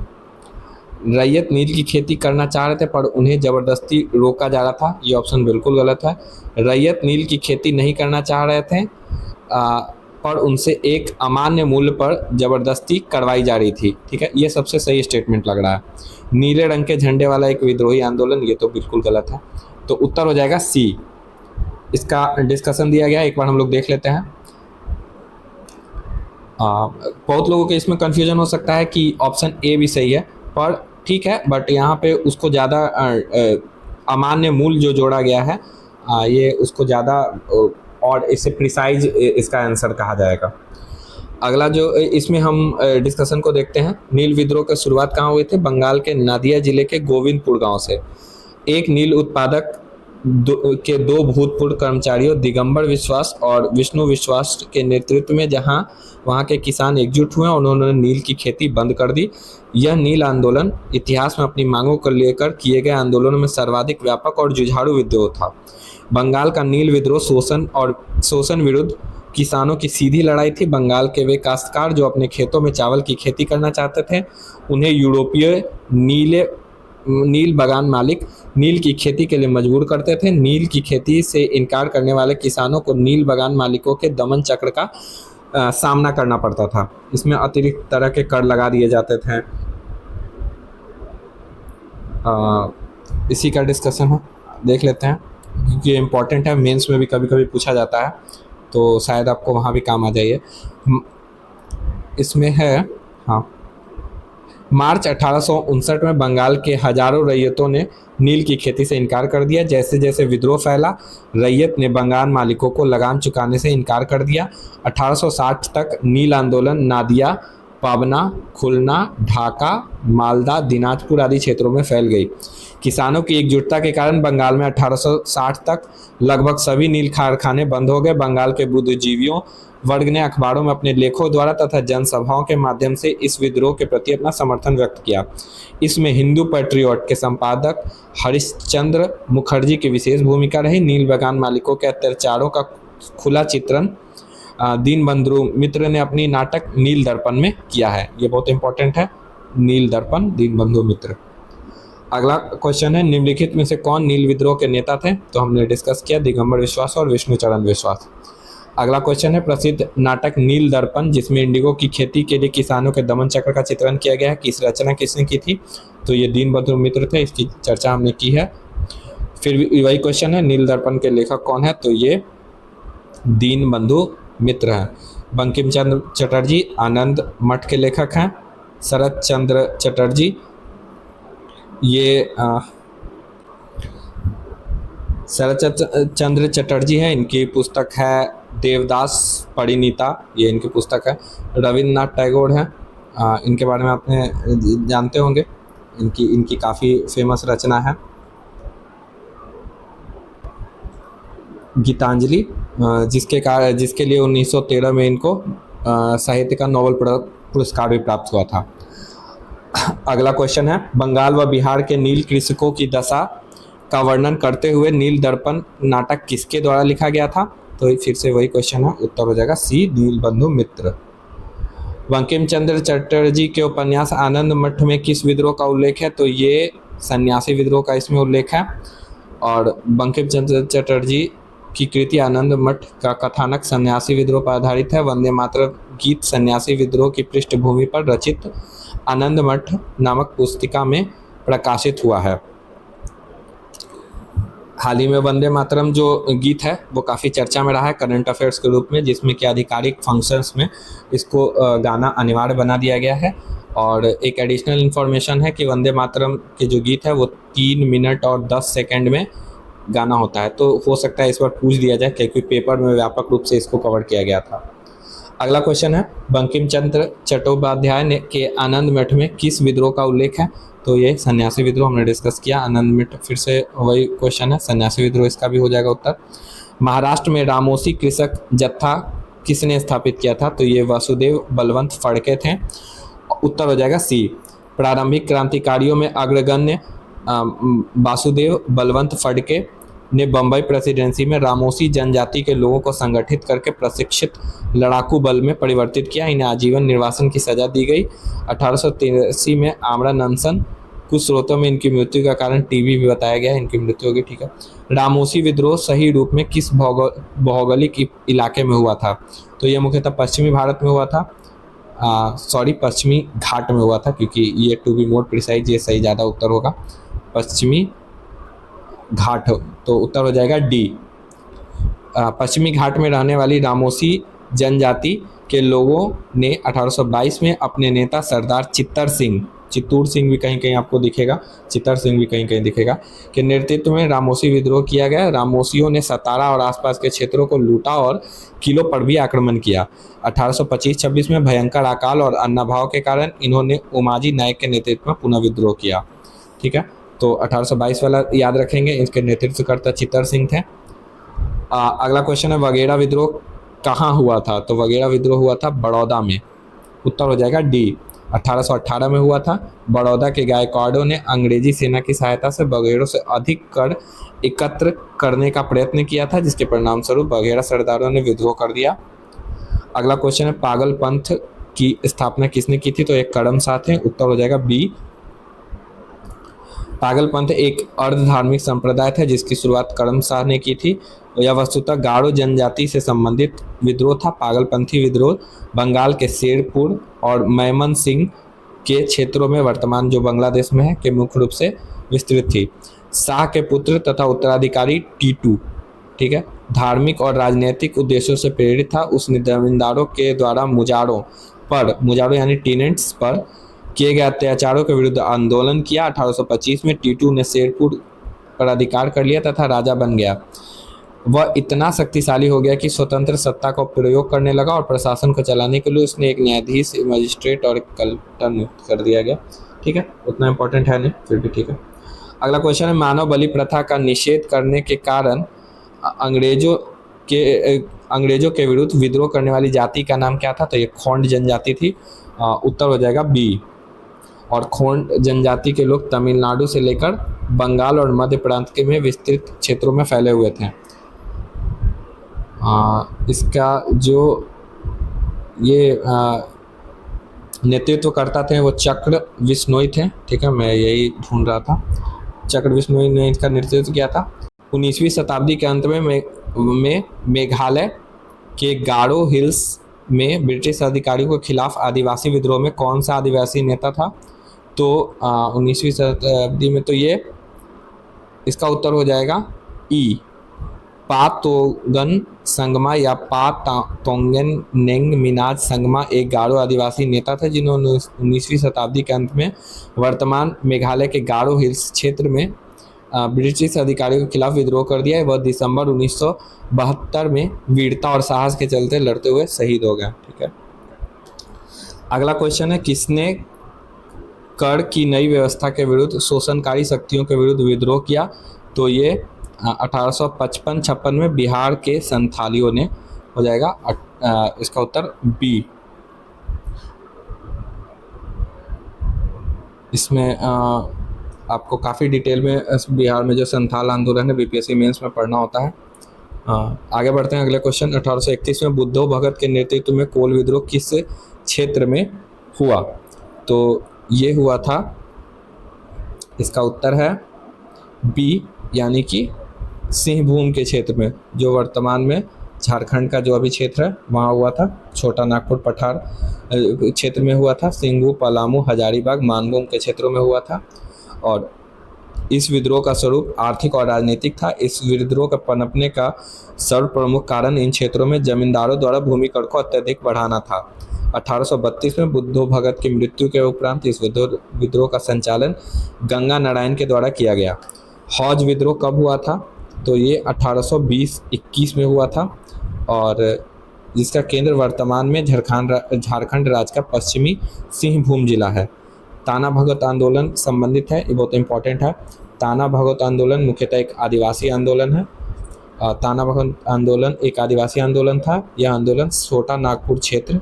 रैयत नील की खेती करना चाह रहे थे पर उन्हें ज़बरदस्ती रोका जा रहा था, ये ऑप्शन बिल्कुल गलत है। रैयत नील की खेती नहीं करना चाह रहे थे पर उनसे एक अमान्य मूल्य पर ज़बरदस्ती करवाई जा रही थी। ठीक है, ये सबसे सही स्टेटमेंट लग रहा है। नीले रंग के झंडे वाला एक विद्रोही आंदोलन, ये तो बिल्कुल गलत है, तो उत्तर हो जाएगा सी। इसका डिस्कशन दिया गया, एक बार हम लोग देख लेते हैं। बहुत लोगों के इसमें कन्फ्यूजन हो सकता है कि ऑप्शन ए भी सही है, पर ठीक है, बट यहाँ पे उसको ज़्यादा अमान्य मूल्य जो जोड़ा गया है ये उसको ज़्यादा और इससे प्रिसाइज इसका आंसर कहा जाएगा। अगला जो इसमें हम डिस्कशन को देखते हैं, नील विद्रोह की शुरुआत कहाँ हुई थी? बंगाल के नादिया जिले के गोविंदपुर गांव से। एक नील उत्पादक के दो भूतपूर्व कर्मचारियों दिगंबर विश्वास और विष्णु विश्वास के नेतृत्व में जहां वहां के किसान एकजुट हुए, उन्होंने नील की खेती बंद कर दी। यह नील आंदोलन इतिहास में अपनी मांगों को लेकर किए गए आंदोलनों में सर्वाधिक व्यापक और जुझारू विद्रोह था। बंगाल का नील विद्रोह शोषण विरुद्ध किसानों की सीधी लड़ाई थी। बंगाल के वे काश्तकार जो अपने खेतों में चावल की खेती करना चाहते थे, उन्हें यूरोपीय नील बागान मालिक नील की खेती के लिए मजबूर करते थे। नील की खेती से इनकार करने वाले किसानों को नील बागान मालिकों के दमन चक्र का सामना करना पड़ता था। इसमें अतिरिक्त तरह के कर लगा दिए जाते थे। इसी का डिस्कशन है, देख लेते हैं क्योंकि ये इम्पोर्टेंट है, मेंस में भी कभी कभी पूछा जाता है, तो शायद आपको वहाँ भी काम आ जाइए। इसमें है, हाँ, मार्च 1859 में बंगाल के हजारों रैयतों ने नील की खेती से इनकार कर दिया। जैसे जैसे विद्रोह फैला, रैयत ने बंगाल मालिकों को लगान चुकाने से इनकार कर दिया। 1860 तक नील आंदोलन नादिया, पाबना, खुलना, ढाका, मालदा, दिनाजपुर आदि क्षेत्रों में फैल गई। किसानों की एकजुटता के कारण बंगाल में 1860 तक लगभग सभी नील कारखाने बंद हो गए। बंगाल के बुद्धिजीवियों वर्ग ने अखबारों में अपने लेखों द्वारा तथा जनसभाओं के माध्यम से इस विद्रोह के प्रति अपना समर्थन व्यक्त किया। इसमें हिंदू पैट्रियट के संपादक हरिश्चंद्र मुखर्जी की विशेष भूमिका रही। नील बागान मालिकों के अत्याचारों का खुला चित्रण दीनबंधु मित्र ने अपनी नाटक नील दर्पण में किया है। ये बहुत इंपॉर्टेंट है, नील दर्पण, दीनबंधु मित्र। अगला क्वेश्चन है, निम्नलिखित में से कौन नील विद्रोह के नेता थे? तो हमने डिस्कस किया दिगंबर विश्वास और विष्णुचरण विश्वास। अगला क्वेश्चन है, प्रसिद्ध नाटक नील दर्पण जिसमें इंडिगो की खेती के लिए किसानों के दमन चक्र का चित्रण किया गया है, किस रचना किसने की थी? तो ये दीनबंधु मित्र थे, इसकी चर्चा हमने की है। फिर वही क्वेश्चन है, नील दर्पण के लेखक कौन है? तो ये दीनबंधु मित्र हैं। बंकिम चंद्र चटर्जी आनंद मठ के लेखक हैं। शरत चंद्र चटर्जी ये शरत चंद्र चटर्जी हैं, इनकी पुस्तक है देवदास परिणीता, ये इनकी पुस्तक है। रविन्द्रनाथ टैगोर हैं, इनके बारे में आपने जानते होंगे, इनकी काफ़ी फेमस रचना है गीतांजलि, जिसके लिए 1913 में इनको साहित्य का नोबेल पुरस्कार भी प्राप्त हुआ था। अगला क्वेश्चन है, बंगाल व बिहार के नील कृषकों की दशा का वर्णन करते हुए नील दर्पण नाटक किसके द्वारा लिखा गया था? तो फिर से वही क्वेश्चन है, उत्तर हो जाएगा सी, नीलबंधु मित्र। बंकिम चंद्र चटर्जी के उपन्यास आनंद मठ में किस विद्रोह का उल्लेख है? तो ये सन्यासी विद्रोह का इसमें उल्लेख है। और बंकिम चंद्र चटर्जी की कृति आनंद मठ का कथानक सन्यासी विद्रोह पर आधारित है। वंदे मातरम गीत सन्यासी विद्रोह की पृष्ठभूमि पर रचित आनंद मठ नामक पुस्तिका में प्रकाशित हुआ है। हाल ही में वंदे मातरम जो गीत है वो काफ़ी चर्चा में रहा है करंट अफेयर्स के रूप में, जिसमें कि आधिकारिक फंक्शंस में इसको गाना अनिवार्य बना दिया गया है। और एक एडिशनल इन्फॉर्मेशन है कि वंदे मातरम के जो गीत है वो 3 मिनट और 10 सेकंड में गाना होता है। तो हो सकता है इस बार पूछ दिया जाए, क्योंकि पेपर में व्यापक रूप से इसको कवर किया गया था। अगला क्वेश्चन है, बंकिम चंद्र चट्टोपाध्याय के आनंद मठ में किस विद्रोह का उल्लेख है? तो ये सन्यासी विद्रोह हमने डिस्कस किया। आनंद मठ फिर से वही क्वेश्चन है, सन्यासी विद्रोह इसका भी हो जाएगा उत्तर। महाराष्ट्र में रामोसी कृषक जत्था किसने स्थापित किया था? तो ये वासुदेव बलवंत फड़के थे, उत्तर हो जाएगा सी। प्रारंभिक क्रांतिकारियों में अग्रगण्य वासुदेव बलवंत फड़के ने बम्बई प्रेसिडेंसी में रामोसी जनजाति के लोगों को संगठित करके प्रशिक्षित लड़ाकू बल में परिवर्तित किया। इन्हें आजीवन निर्वासन की सजा दी गई। 1883 में आमरण अनशन, कुछ स्रोतों में इनकी मृत्यु का कारण टीबी भी बताया गया है, इनकी मृत्यु होगी। ठीक है, रामोसी विद्रोह सही रूप में किस भौगोलिक इलाके में हुआ था? तो यह मुख्यतः पश्चिमी भारत में हुआ था, पश्चिमी घाट में हुआ था, क्योंकि ये टू बी मोर प्रिसाइज ये सही ज़्यादा उत्तर होगा, पश्चिमी घाट। तो उत्तर हो जाएगा डी। पश्चिमी घाट में रहने वाली रामोसी जनजाति के लोगों ने 1822 में अपने नेता सरदार चित्तूर सिंह भी कहीं कहीं आपको दिखेगा, चित्तर सिंह भी कहीं कहीं दिखेगा, के नेतृत्व में रामोसी विद्रोह किया गया। रामोसियों ने सतारा और आसपास के क्षेत्रों को लूटा और किलों पर भी आक्रमण किया। 1825-26 में भयंकर अकाल और अन्नभाव के कारण इन्होंने उमाजी नायक के नेतृत्व में पुनः विद्रोह किया। ठीक है, तो 1822 वाला याद रखेंगे, इसके नेतृत्वकर्ता चित्तर सिंह थे। अगला क्वेश्चन है, वगेरा विद्रोह कहाँ हुआ था? तो वगेरा विद्रोह हुआ था बड़ौदा में, उत्तर हो जाएगा डी। 1818 में हुआ था। बड़ौदा के गायकवाड़ों ने अंग्रेजी सेना की सहायता से बघेड़ों से अधिक कर एकत्र करने का प्रयत्न किया था, जिसके परिणाम स्वरूप बघेड़ा सरदारों ने विद्रोह कर दिया। अगला क्वेश्चन है, पागल पंथ की स्थापना किसने की थी? तो एक कड़म शाह थे, उत्तर हो जाएगा बी। पागल पंथ एक अर्ध धार्मिक संप्रदाय था जिसकी शुरुआत कड़म शाह ने की थी। यह वस्तुतः गारो जनजाति से संबंधित विद्रोह था। पागलपंथी विद्रोह बंगाल के शेरपुर और मैमन सिंह के क्षेत्रों में, वर्तमान जो बांग्लादेश में है, के मुख्य रूप से विस्तृत थी। शाह के पुत्र तथा उत्तराधिकारी टीटू, ठीक है, धार्मिक और राजनीतिक उद्देश्यों से प्रेरित था। उसने जमींदारों के द्वारा मुजारों यानी टीनेंट्स पर किए गए अत्याचारों के विरुद्ध आंदोलन किया। 1825 में टीटू ने शेरपुर पर अधिकार कर लिया तथा राजा बन गया। वह इतना शक्तिशाली हो गया कि स्वतंत्र सत्ता का प्रयोग करने लगा और प्रशासन को चलाने के लिए उसने एक न्यायाधीश, मजिस्ट्रेट और एक कलेक्टर नियुक्त कर दिया गया। ठीक है, उतना इंपॉर्टेंट है नहीं, फिर भी ठीक है। अगला क्वेश्चन है, मानव बलि प्रथा का निषेध करने के कारण अंग्रेजों के विरुद्ध विद्रोह करने वाली जाति का नाम क्या था? तो ये खोंड जनजाति थी, उत्तर हो जाएगा बी। और खोंड जनजाति के लोग तमिलनाडु से लेकर बंगाल और मध्य प्रांत के में विस्तृत क्षेत्रों में फैले हुए थे। इसका जो ये नेतृत्व करता थे वो चक्र विश्नोई थे। ठीक है, मैं यही ढूंढ रहा था, चक्र विश्नोई ने इसका नेतृत्व किया था। 19वीं शताब्दी के अंत में मेघालय के गारो हिल्स में ब्रिटिश अधिकारियों के खिलाफ आदिवासी विद्रोह में कौन सा आदिवासी नेता था? तो 19वीं शताब्दी में तो ये इसका उत्तर हो जाएगा ई, पातोगन संगमा या तोंगन नेंग मिनाज संगमा एक गारो आदिवासी नेता थे जिन्होंने 19वीं शताब्दी के अंत में वर्तमान मेघालय के गारो हिल्स क्षेत्र में ब्रिटिश अधिकारियों के खिलाफ विद्रोह कर दिया है। वह दिसंबर 1972 में वीरता और साहस के चलते लड़ते हुए शहीद हो गए। ठीक है, अगला क्वेश्चन है, किसने कर की नई व्यवस्था के विरुद्ध शोषणकारी शक्तियों के विरुद्ध विद्रोह किया? तो ये 1855-56 में बिहार के संथालियों ने हो जाएगा इसका उत्तर बी। इसमें आपको काफ़ी डिटेल में बिहार में जो संथाल आंदोलन है बीपीएससी मेंस में पढ़ना होता है। आगे बढ़ते हैं, अगले क्वेश्चन। 1831 में बुद्धो भगत के नेतृत्व में कोल विद्रोह किस क्षेत्र में हुआ? तो ये हुआ था, इसका उत्तर है बी, यानी कि सिंहभूम के क्षेत्र में, जो वर्तमान में झारखंड का जो अभी क्षेत्र है वहाँ हुआ था। छोटा नागपुर पठार क्षेत्र में हुआ था। सिंगू, पलामू, हजारीबाग, मानभूम के क्षेत्रों में हुआ था। और इस विद्रोह का स्वरूप आर्थिक और राजनीतिक था। इस विद्रोह का पनपने का सर्व प्रमुख कारण इन क्षेत्रों में जमींदारों द्वारा भूमि कर को अत्यधिक बढ़ाना था। 1832 में बुद्धो भगत की मृत्यु के उपरांत इस विद्रोह का संचालन गंगा नारायण के द्वारा किया गया। हौज विद्रोह कब हुआ था? तो ये 1820-21 में हुआ था और जिसका केंद्र वर्तमान में झारखंड राज्य का पश्चिमी सिंहभूम जिला है। ताना भगत आंदोलन संबंधित है, ये बहुत इंपॉर्टेंट है। ताना भगत आंदोलन मुख्यतः एक आदिवासी आंदोलन है। ताना भगत आंदोलन एक आदिवासी आंदोलन था। यह आंदोलन छोटा नागपुर क्षेत्र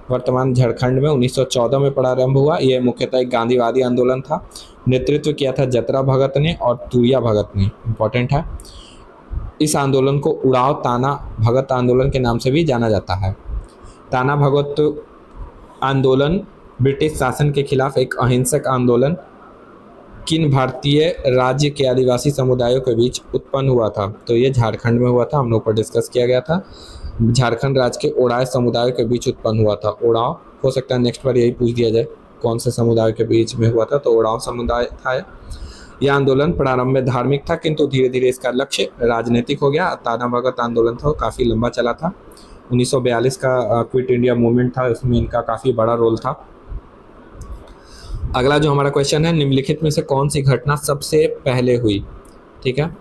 वर्तमान झारखंड में 1914 में प्रारंभ हुआ। यह मुख्यतः एक गांधीवादी आंदोलन था। नेतृत्व किया था जतरा भगत ने और तुरिया भगत ने, इंपॉर्टेंट है। इस आंदोलन को उड़ाव ताना भगत आंदोलन के नाम से भी जाना जाता है। ताना भगत आंदोलन ब्रिटिश शासन के खिलाफ एक अहिंसक आंदोलन किन भारतीय राज्य के आदिवासी समुदायों के बीच उत्पन्न हुआ था? तो ये झारखंड में हुआ था, हम लोग पर डिस्कस किया गया था। झारखंड राज्य के ओराव समुदाय के बीच उत्पन्न हुआ था। ओराव, हो सकता है नेक्स्ट बार यही पूछ दिया जाए कौन से समुदाय के बीच में हुआ था, तो ओराव समुदाय था। यह आंदोलन प्रारंभ में धार्मिक था किंतु धीरे धीरे इसका लक्ष्य राजनीतिक हो गया। ताना भगत आंदोलन था वो काफ़ी लंबा चला था। 1942 का क्विट इंडिया मूवमेंट था, उसमें इनका काफ़ी बड़ा रोल था। अगला जो हमारा क्वेश्चन है, निम्नलिखित में से कौन सी घटना सबसे पहले हुई? ठीक है,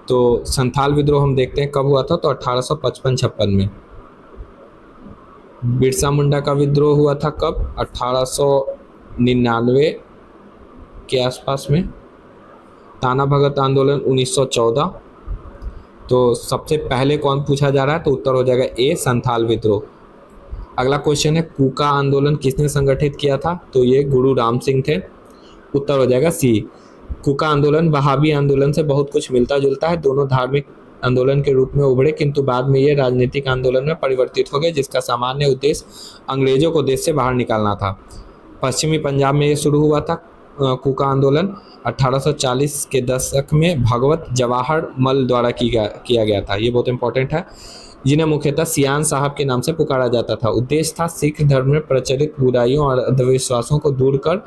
तो संथाल विद्रोह हम देखते हैं कब हुआ था, तो 1855-56 में। बिरसा मुंडा का विद्रोह हुआ था कब? 1899 के आसपास में। ताना भगत आंदोलन 1914। तो सबसे पहले कौन पूछा जा रहा है, तो उत्तर हो जाएगा ए, संथाल विद्रोह। अगला क्वेश्चन है, कूका आंदोलन किसने संगठित किया था? तो ये गुरु राम सिंह थे, उत्तर हो जाएगा सी। कूका आंदोलन वहाबी आंदोलन से बहुत कुछ मिलता जुलता है। दोनों धार्मिक आंदोलन के रूप में उभरे किंतु बाद में ये राजनीतिक आंदोलन में परिवर्तित हो गए, जिसका सामान्य उद्देश्य अंग्रेजों को देश से बाहर निकालना था। पश्चिमी पंजाब में ये शुरू हुआ था कूका आंदोलन। 1840 के दशक में भगवत जवाहर मल द्वारा किया गया था। ये बहुत इंपॉर्टेंट है, जिन्हें मुख्यतः सियान साहब के नाम से पुकारा जाता था। उद्देश्य था सिख धर्म में प्रचलित बुराइयों और अंधविश्वासों को दूर कर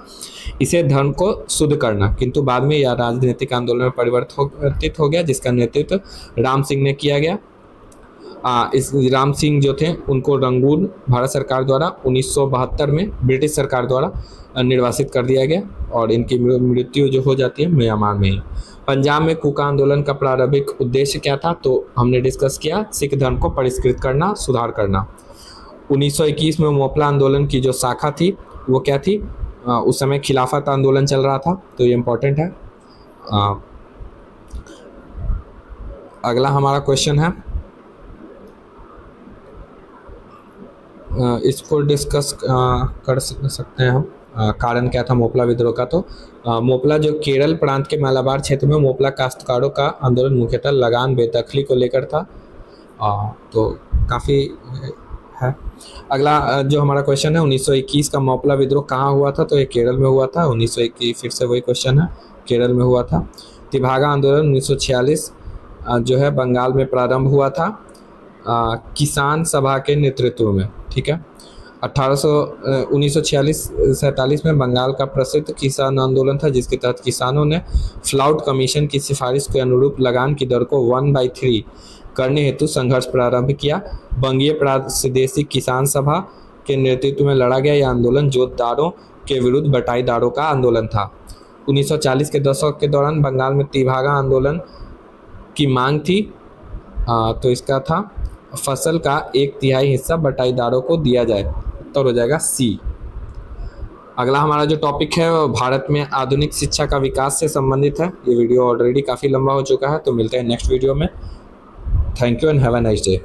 इसे धर्म को शुद्ध करना, किंतु बाद में यह राजनीतिक आंदोलन में परिवर्तित हो गया, जिसका नेतृत्व राम सिंह ने किया गया। इस राम सिंह जो थे उनको रंगून भारत सरकार द्वारा 1972 में ब्रिटिश सरकार द्वारा निर्वासित कर दिया गया और इनकी मृत्यु जो हो जाती है म्यांमार में ही। पंजाब में कूका आंदोलन का प्रारंभिक उद्देश्य क्या था, तो हमने डिस्कस किया सिख धर्म को परिष्कृत करना, सुधार करना। 1921 में मोपला आंदोलन की जो शाखा थी वो क्या थी? उस समय खिलाफत आंदोलन चल रहा था, तो ये इम्पोर्टेंट है। अगला हमारा क्वेश्चन है, इसको डिस्कस कर सकते हैं हम। कारण क्या था मोपला विद्रोह का? तो मोपला जो केरल प्रांत के मालाबार क्षेत्र में मोपला काश्तकारों का आंदोलन मुख्यतः लगान बेदखली को लेकर था। तो काफ़ी है। अगला जो हमारा क्वेश्चन है, 1921 का मोपला विद्रोह कहाँ हुआ था? तो ये केरल में हुआ था। 1921 फिर से वही क्वेश्चन है, केरल में हुआ था। तिभागा आंदोलन 1946 जो है बंगाल में प्रारंभ हुआ था किसान सभा के नेतृत्व में। ठीक है, 1946-47 में बंगाल का प्रसिद्ध किसान आंदोलन था, जिसके तहत किसानों ने फ्लाउट कमीशन की सिफारिश के अनुरूप लगान की दर को 1/3 करने हेतु संघर्ष प्रारंभ किया। बंगीय प्रादेशिक किसान सभा के नेतृत्व में लड़ा गया यह आंदोलन जोतदारों के विरुद्ध बटाईदारों का आंदोलन था। 1940 के दशक के दौरान बंगाल में तिभागा आंदोलन की मांग थी। तो इसका था फसल का 1/3 हिस्सा बटाईदारों को दिया जाए। उत्तर हो जाएगा सी। अगला हमारा जो टॉपिक है वो भारत में आधुनिक शिक्षा का विकास से संबंधित है। ये वीडियो ऑलरेडी काफ़ी लंबा हो चुका है, तो मिलते हैं नेक्स्ट वीडियो में। Thank you and have a nice day.